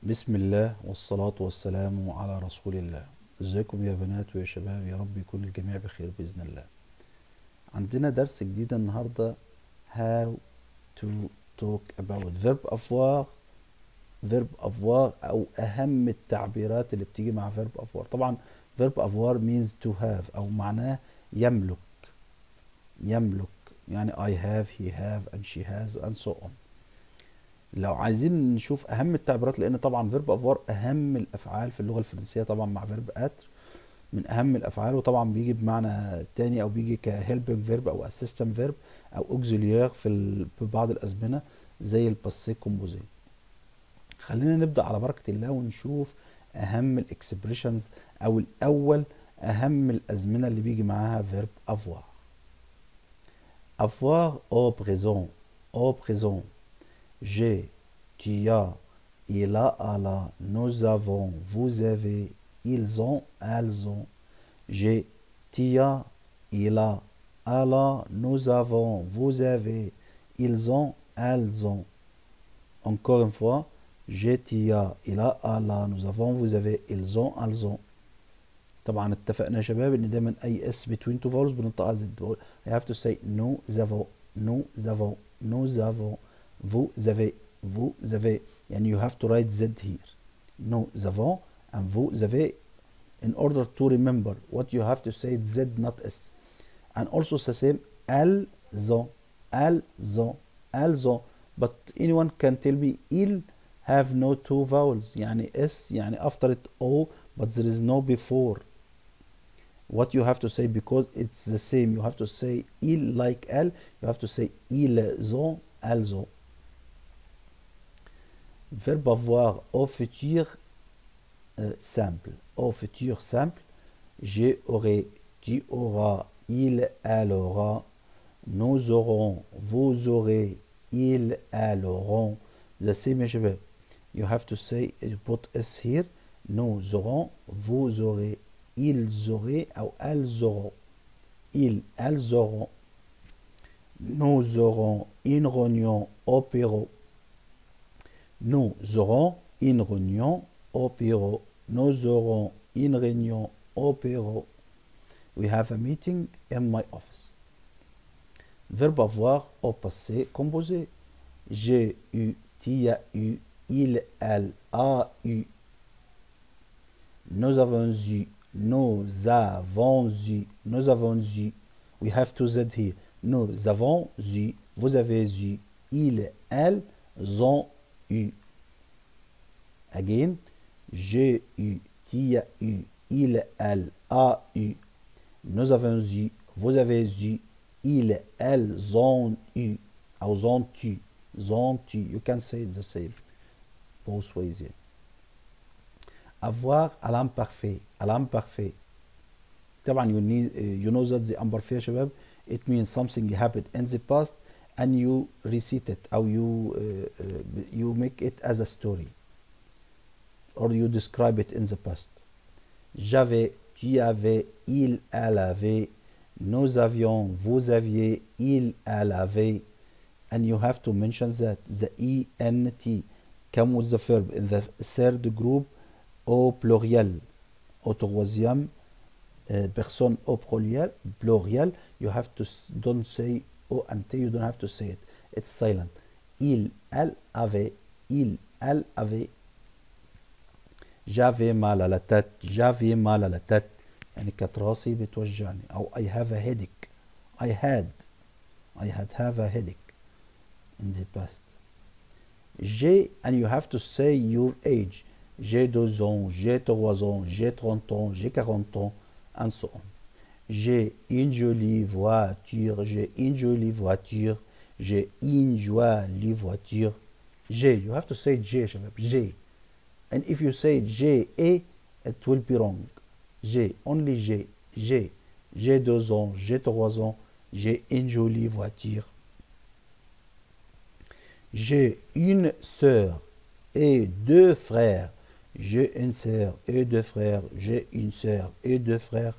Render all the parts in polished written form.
بسم الله والصلاة والسلام على رسول الله. ازيكم يا بنات ويا شباب، يا رب يكون الجميع بخير بإذن الله. عندنا درس جديد النهاردة. How to talk about verb avoir. verb avoir أو أهم التعبيرات اللي بتيجي مع verb avoir. طبعا verb avoir means to have أو معناه يملك. يعني I have, he have and she has and so on. لو عايزين نشوف اهم التعبيرات، لان طبعا فيرب افوار اهم الافعال في اللغه الفرنسيه طبعا مع فيرب اتر من اهم الافعال، وطبعا بيجي بمعنى تاني او بيجي كهيلبنج فيرب او اسيستنت فيرب او اوكسيليير في بعض الازمنه زي الباسي كومبوزي. خلينا نبدا على بركه الله ونشوف اهم الاكسبريشنز او الاول اهم الازمنه اللي بيجي معاها فيرب افوار. افوار او بريزون. au présent. J'ai, tu as, il a, elle a, nous avons, vous avez, ils ont, elles ont. J'ai, tu as, il a, elle a, nous avons, vous avez, ils ont, elles ont. Encore une fois. J'ai, tu as, il a, elle a, nous avons, vous avez, ils ont, elles ont. طبعا اتفقنا يا شباب ان دايما اي اس between two vowels بننطقها زد. بقول I have to say nous avons, nous avons, nous avons, vous avez, vous avez. يعني you have to write Z here. Nous avons and vous avez. In order to remember what you have to say Z not S. And also the same elles ont, elles ont, elles ont. But anyone can tell me ils have no two vowels. يعني S يعني after it O but there is no before. What you have to say, because it's the same, you have to say il like elle, you have to say ils ont, elles ont. Verbe avoir au futur simple. Au futur simple. Je aurai, tu auras, il, elle aura, nous aurons, vous aurez, ils, elles auront. The same يا شباب. You have to say, you put S here. Nous aurons, vous aurez, ils auraient ou elles auront. Ils, elles auront. Nous aurons une réunion au bureau. Nous aurons une réunion au bureau. Nous aurons une réunion au bureau. We have a meeting in my office. Verbe avoir au passé composé. J'ai eu, tu as eu, il, elle a eu. Nous avons eu, nous avons eu, nous avons eu. We have to Z here. Nous avons eu, vous avez eu, ils, elles ont eu. Again. J'ai eu, tu as eu, il, elle a eu. Nous avons eu, vous avez eu, ils, elles ont eu. Ou ont eu, ont eu. You can say it the same both ways here. Avoir à l'imparfait. À l'imparfait. طبعا you know that the imperfect يا شباب it means something happened in the past and you recite it or you make it as a story or you describe it in the past. J'avais, tu avais, il, elle avait, nous avions, vous aviez, il, elle avait. And you have to mention that the ENT come with the verb in the third group au pluriel. Au troisième personne au pluriel. You have to don't say O and T, you don't have to say it. It's silent. Il, elle avait, il, elle avait. J'avais mal à la tête, j'avais mal à la tête. يعني كانت راسي بتوجعني. أو I have a headache. I had have a headache in the past. J'ai, and you have to say your age. J'ai 2 ans, j'ai 3 ans, j'ai 30 ans, j'ai 40 ans, and so on. J'ai une jolie voiture, j'ai une jolie voiture, j'ai une jolie voiture. J'ai, you have to say j'ai, شباب, j'ai. And if you say j'ai et, it will be wrong. J'ai, only j'ai. J'ai 2 ans, j'ai 3 ans, j'ai une jolie voiture. J'ai une sœur et 2 frères. J'ai une sœur et 2 frères. J'ai une sœur et 2 frères.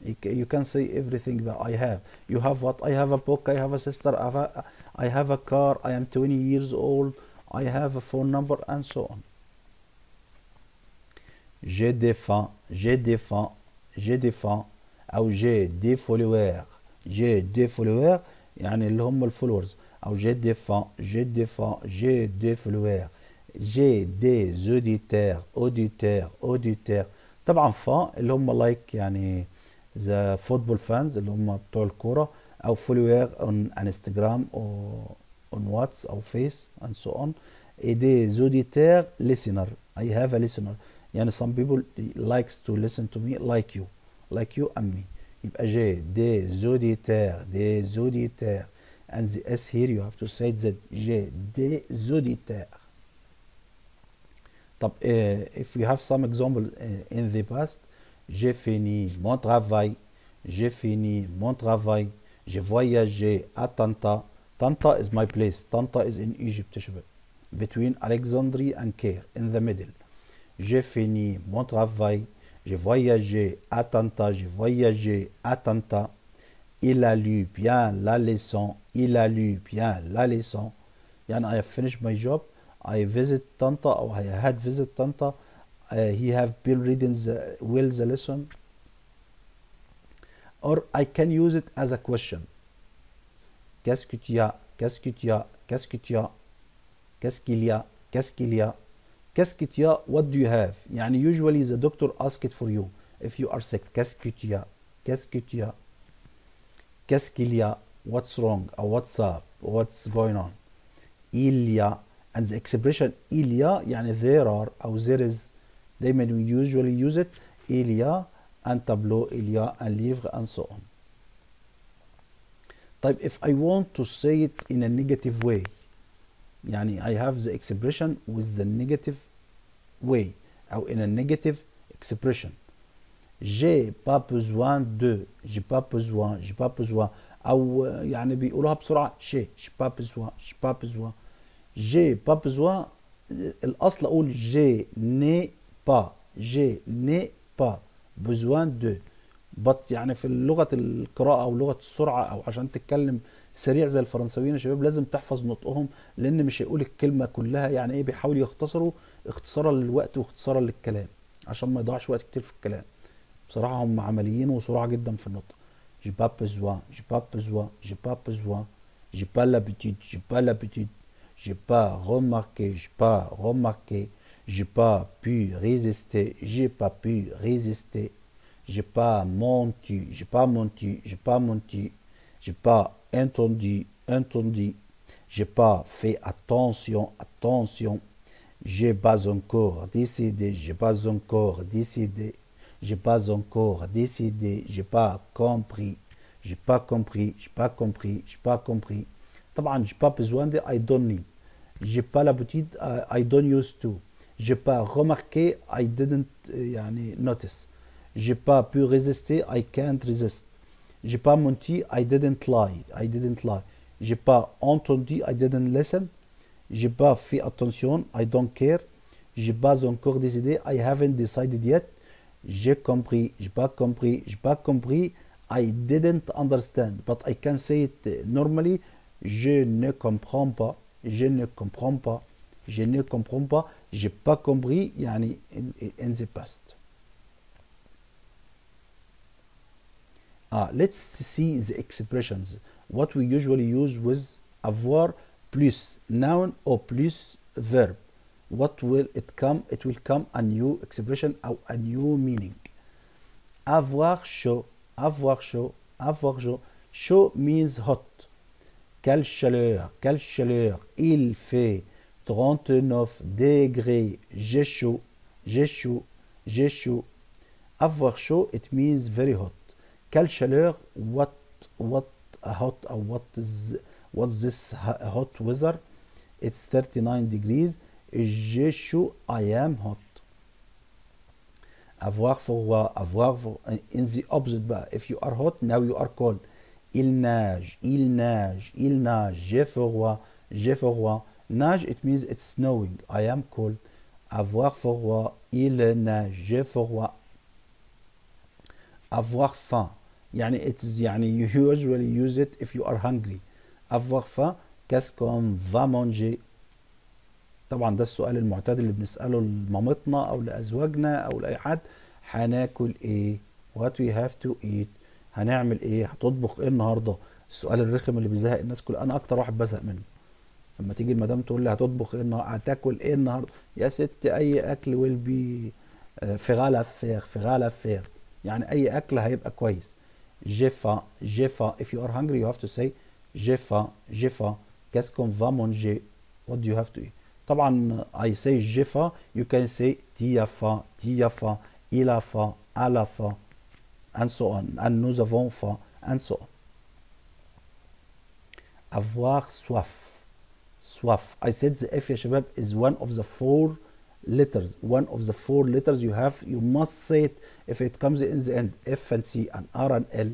You can say everything that I have. You have what? I have a book, I have a sister, I have a car, I am 20 years old, I have a phone number, and so on. j'ai des fans, j'ai des fans, j'ai des fans. أو j'ai des followers. j'ai des followers يعني اللي هم الفولورز. أو j'ai des fans, j'ai des fans, j'ai des followers. j'ai des auditeurs, auditeurs, auditeurs. طبعا فان اللي هم لايك يعني ذا فوتبول فانز اللي هم بتوع الكورة. أو follower on انستغرام أو on واتس أو فيس and so on. Et des auditeurs listener. I have a listener. يعني some people likes to listen to me like you and me. يبقى j'ai des auditeurs, des auditeurs. And the S here you have to say Z. j'ai des auditeurs. طب if you have some example in the past, j'ai fini mon travail, j'ai fini mon travail, j'ai voyagé à Tanta. Tanta is my place. Tanta is in Egypt يا شباب. Between Alexandria and Caire, in the middle. J'ai fini mon travail, j'ai voyagé à Tanta, j'ai voyagé à Tanta. Il a lu bien la leçon, il a lu bien la leçon. يعني I have finished my job, I visit Tanta or I had visit Tanta. He have been reading well the lesson. Or I can use it as a question. Qu'est-ce que tu as? Qu'est-ce que tu as? Qu'est-ce que tu as? Qu'est-ce qu'il y a? Qu'est-ce qu'il y a? Qu'est-ce que tu as? What do you have? يعني usually the doctor ask it for you if you are sick. Qu'est-ce que tu as? Qu'est-ce que tu as? Qu'est-ce qu'il y a? What's wrong? Or what's up? What's going on? Il y a. And the expression il y a يعني there are أو there is. دايما we usually use it. Il y a un tableau, il y a un livre and so on. طيب if I want to say it in a negative way, يعني I have the expression with the negative way أو in a negative expression. j'ai pas besoin de, j'ai pas besoin, j'ai pas besoin. أو يعني بيقولوها بسرعة j'ai pas besoin, j'ai pas besoin. j'ai pas besoin الأصل أقول je n'ai pas, je n'ai pas besoin de. بط يعني في لغة القراءة أو لغة السرعة أو عشان تتكلم سريع زي الفرنساويين يا شباب لازم تحفظ نطقهم، لأن مش هيقول الكلمة كلها. يعني إيه بيحاول يختصروا اختصارا للوقت واختصارا للكلام عشان ما يضيعش وقت كتير في الكلام. بصراحة هم عمليين وسرعة جدا في النطق. j'ai pas besoin, j'ai pas besoin, j'ai pas besoin, j'ai pas l'habitude, j'ai pas l'habitude, j'ai pas remarqué, j'ai pas remarqué, j'ai pas pu résister, j'ai pas pu résister. j'ai pas menti, j'ai pas menti, j'ai pas menti, j'ai pas entendu, entendu, j'ai pas fait attention, attention, j'ai pas encore décidé, j'ai pas encore décidé, j'ai pas encore décidé, j'ai pas compris, j'ai pas compris, j'ai pas compris, j'ai pas compris. طبعا j'ai pas besoin de I don't need. j'ai pas l'habitude I don't used to. j'ai pas remarqué I didn't يعني notice. j'ai pas pu résister I can't resist. j'ai pas menti I didn't lie, I didn't lie. j'ai pas entendu I didn't listen. j'ai pas fait attention I don't care. j'ai pas encore décidé I haven't decided yet. j'ai compris, j'ai pas compris, j'ai pas compris I didn't understand. But I can say it normally. je ne comprends pas, je ne comprends pas, je ne comprends pas, j'ai pas compris يعني in the past. Let's see the expressions. What we usually use with avoir plus noun or plus verb. What will it come? It will come a new expression or a new meaning. Avoir chaud, avoir chaud, avoir chaud. Chaud means hot. Quelle chaleur, quelle chaleur. Il fait 39 degrés. J'ai chaud, j'ai chaud, j'ai chaud. Avoir chaud, it means very hot. Quelle chaleur, what hot, or what's this hot weather? It's 39 degrees. J'ai chaud, I am hot. Avoir froid, avoir froid. In the opposite بقى. If you are hot, now you are cold. Il neige, il neige, il neige. J'ai froid, j'ai froid. Neige, it means it's snowing. I am cold. Avoir froid, il neige, j'ai froid. Avoir faim. يعني it's يعني you usually use it if you are hungry. Avoir faim, qu'est-ce qu'on va manger? طبعا ده السؤال المعتاد اللي بنسأله لمامتنا او لازواجنا او لاي حد. هناكل ايه؟ what we have to eat. هنعمل ايه؟ هتطبخ ايه النهارده؟ السؤال الرخم اللي بيزهق الناس كلها، انا اكتر واحد بزهق منه. لما تيجي المدام تقول لي هتطبخ ايه النهارده، هتاكل ايه النهارده؟ يا ستي اي اكل will be فغالة فيغ فغالة فيغ، يعني اي اكل هيبقى كويس. جيفا جيفا. if you are hungry you have to say جيفا جيفا. qu'est-ce qu'on va manger. what do you have to eat. طبعا I say جيفا you can say تيافا تيافا إلافا ألافا and so on and nous avons faim and so on. avoir soif. soif. I said the F يا شباب is one of the four letters. One of the four letters you must say it if it comes in the end. F and C and R and L.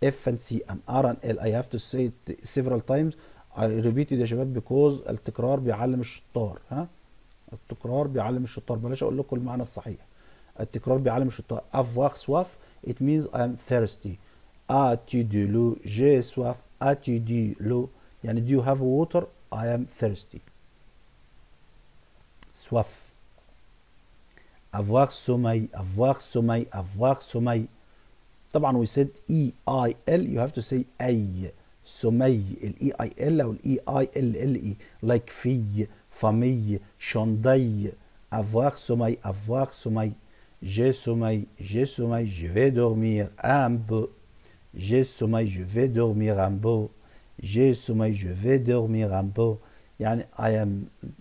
F and C and R and L. I have to say it several times. I repeat it يا شباب because التكرار بيعلم الشطار. ها؟ التكرار بيعلم الشطار. بلاش اقول لكم المعنى الصحيح. التكرار بيعلم الشطار. avoir soif it means I am thirsty. As-tu de l'eau? J'ai soif. As-tu de l'eau? يعني do you have water? I am thirsty. soif. avoir sommeil, avoir sommeil, avoir sommeil. طبعا we said E-I-L you have to say أي. sommeil ال E-I-L أو ال E-I-L-L-E like fille, famille, chandail. avoir sommeil, avoir sommeil. j'ai sommeil, j'ai sommeil, je vais dormir un peu. j'ai sommeil, je vais dormir un peu. j'ai sommeil, je vais dormir un peu. يعني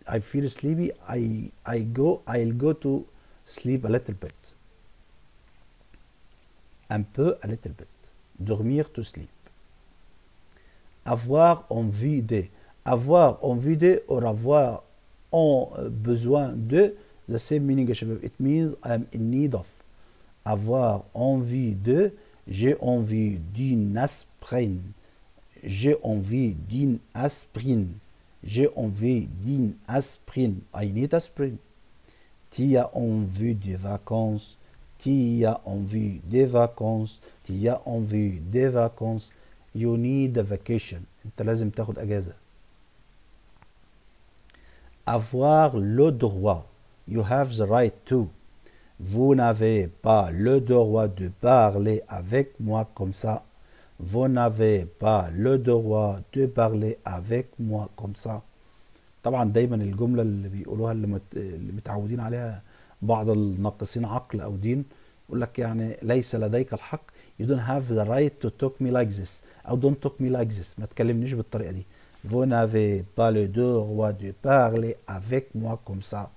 I feel sleepy. I'll go to sleep a little bit. Un peu, a little bit. Dormir, to sleep. avoir envie de. avoir envie de or avoir en besoin de. The same meaning يا شباب. It means I am in need of. avoir envie de. j'ai envie d'une aspirine. j'ai envie d'une aspirine. j'ai envie d'une aspirine. I need aspirine. Tu as envie de vacances. Tu as envie des vacances. Tu as envie des vacances. You need a vacation. انت لازم تاخد اجازة. avoir le droit. You have the right to. Vous n'avez pas le droit de parler avec moi comme ça. Vous n'avez pas le droit de parler avec moi comme ça. طبعا دايما الجملة اللي بيقولوها اللي متعودين عليها بعض الناقصين عقل او دين، يقول لك يعني ليس لديك الحق. you don't have the right to talk me like this او don't talk me like this. ما تكلمنيش بالطريقة دي. vous n'avez pas le droit de parler avec moi comme ça.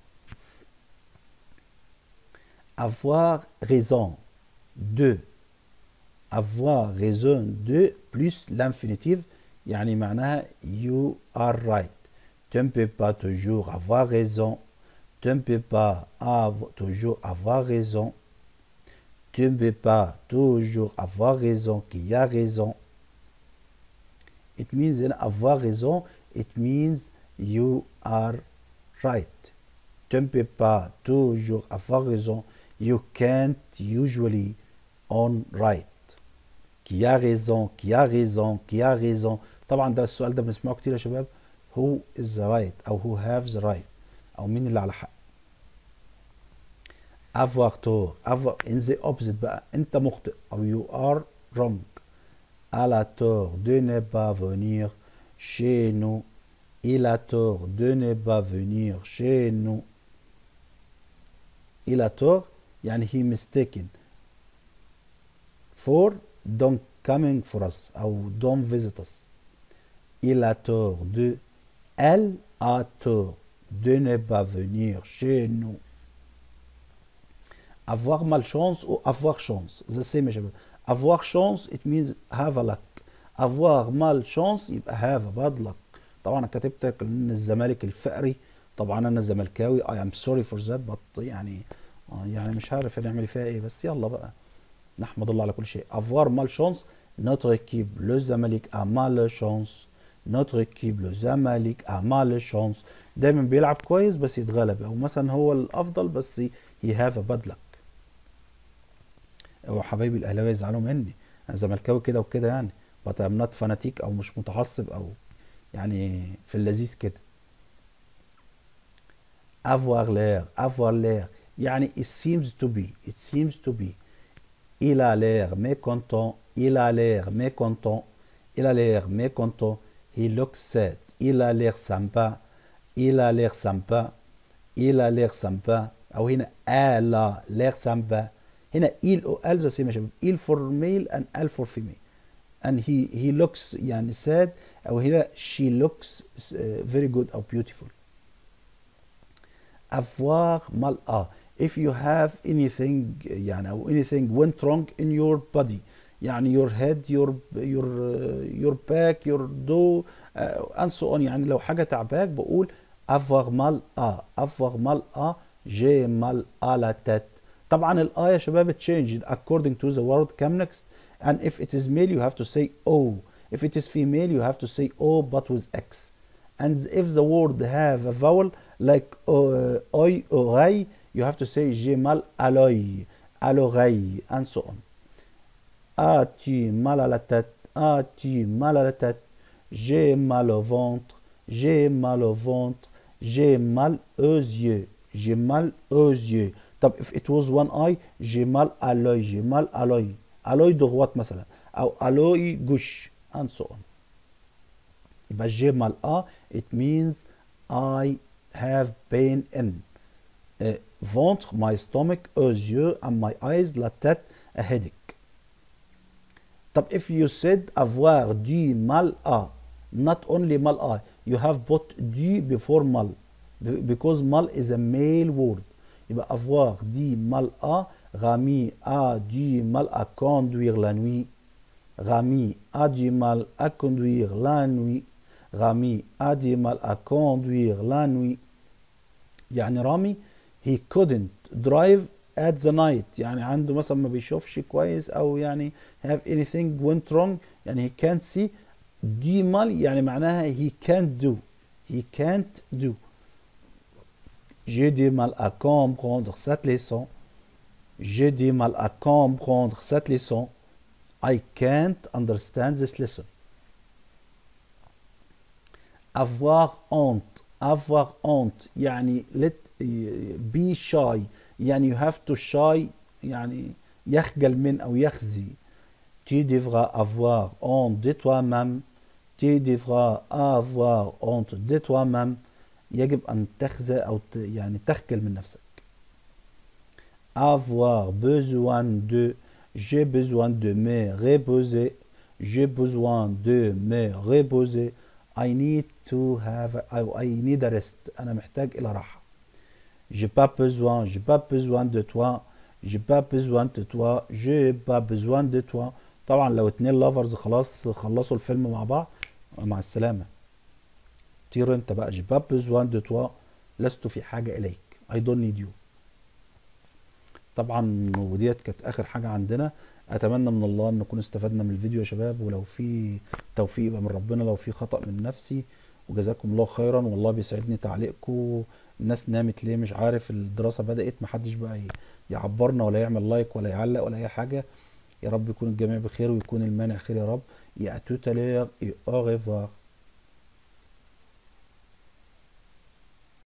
avoir raison de. avoir raison de plus l'infinitive يعني معناها you are right. tu ne peux pas toujours avoir raison. tu ne peux pas toujours avoir raison. tu ne peux pas toujours avoir raison qui a raison. It means avoir raison. It means you are right. tu ne peux pas toujours avoir raison. You can't usually on right. qui a raison qui a raison qui a raison. طبعا ده السؤال ده بنسمعه كتير يا شباب. who is right او who has right او مين اللي على حق. avoir tort. avoir in the opposite بقى انت مخطئ او you are wrong. elle a tort de ne pas venir chez nous. il a tort de ne pas venir chez nous. il a tort يعني he mistaken for don't coming for us او don't visit us. il a tort de. elle a tort de ne pas venir chez nous. avoir malchance ou avoir chance the same يا شباب. avoir chance it means have a luck. avoir malchance يبقى have a bad luck. طبعا انا كتبت ان الزمالك الفقري. طبعا انا زملكاوي I am sorry for that but يعني مش عارف نعمل فيها ايه، بس يلا بقى نحمد الله على كل شيء. avoir malchance notre équipe le Zamalek a malchance. notre équipe le Zamalek a malchance. دايما بيلعب كويس بس يتغلب، او مثلا هو الافضل بس he have a bad luck. اوعى حبايبي الاهلاويه يزعلوا مني، انا زملكاوي كده وكده يعني but I'm not fanatic او مش متعصب او يعني في اللذيذ كده. avoir l'air يعني it seems to be, it seems to be. Il a l'air mécontent, il a l'air mécontent, il a l'air mécontent. He looks sad, il a l'air sympa, il a l'air sympa, il a l'air sympa. أو هنا elle a l'air sympa. هنا il أو elle زي ما شباب. il for male and elle for female. and he looks يعني sad. أو هنا she looks very good أو beautiful. avoir mal à. if you have anything يعني أو anything went wrong in your body يعني your head your back your do and so on يعني لو حاجة تعباك بقول avoir mal à. avoir mal à. j'ai mal à la tête. طبعا الآ يا شباب change according to the word come next. and if it is male you have to say O. if it is female you have to say O but with X. and if the word have a vowel like oi, oreille, you have to say j'ai mal à l'œil, à l'oreille, and so on. As-tu mal à la tête? As-tu mal à la tête? J'ai mal au ventre, j'ai mal au ventre, j'ai mal aux yeux, j'ai mal aux yeux. طب if it was one eye, j'ai mal à l'œil, j'ai mal à l'œil. à l'œil droite مثلا أو à l'œil gauche, and so on. يبقى j'ai mal à it means I have pain in ventre my stomach aux yeux and my eyes la tête a headache. طب if you said avoir du mal à not only mal à you have put du before mal because mal is a male word. يبقى avoir du mal à Rami a du mal à conduire la nuit. Rami a du mal à conduire la nuit. Rami a du mal à conduire la nuit. يعني رامي he couldn't drive at the night يعني عنده مثلا ما بيشوفش كويس او يعني have anything went wrong يعني he can't see. دي mal يعني معناها he can't do. he can't do. j'ai du mal à comprendre cette leçon. j'ai du mal à comprendre cette leçon. I can't understand this lesson. avoir honte. avoir honte يعني let be shy يعني you have to shy يعني يخجل من أو يخزي. tu devras avoir honte de toi-même. tu devras avoir honte de toi-même يجب أن تخزى أو يعني تخجل من نفسك. avoir besoin de j'ai besoin de me reposer. j'ai besoin de me reposer. I need to have I need a rest. أنا محتاج إلى راحة. j'ai pas besoin j'ai pas besoin de toi. j'ai pas besoin de toi. j'ai pas besoin de toi. طبعا لو اتنين لافرز خلاص خلصوا الفيلم مع بعض مع السلامة. طير انت بقى. j'ai pas besoin de toi. لست في حاجة إليك. I don't need you. طبعا وديت كانت اخر حاجة عندنا. اتمنى من الله ان نكون استفدنا من الفيديو يا شباب ولو في توفيق يبقى من ربنا لو في خطأ من نفسي وجزاكم الله خيرا. والله بيسعدني تعليقكم. الناس نامت ليه مش عارف. الدراسة بدأت محدش بقى يعبرنا ولا يعمل لايك ولا يعلق ولا اي حاجة. يا رب يكون الجميع بخير ويكون المانع خير يا رب. يا توتالير. au revoir.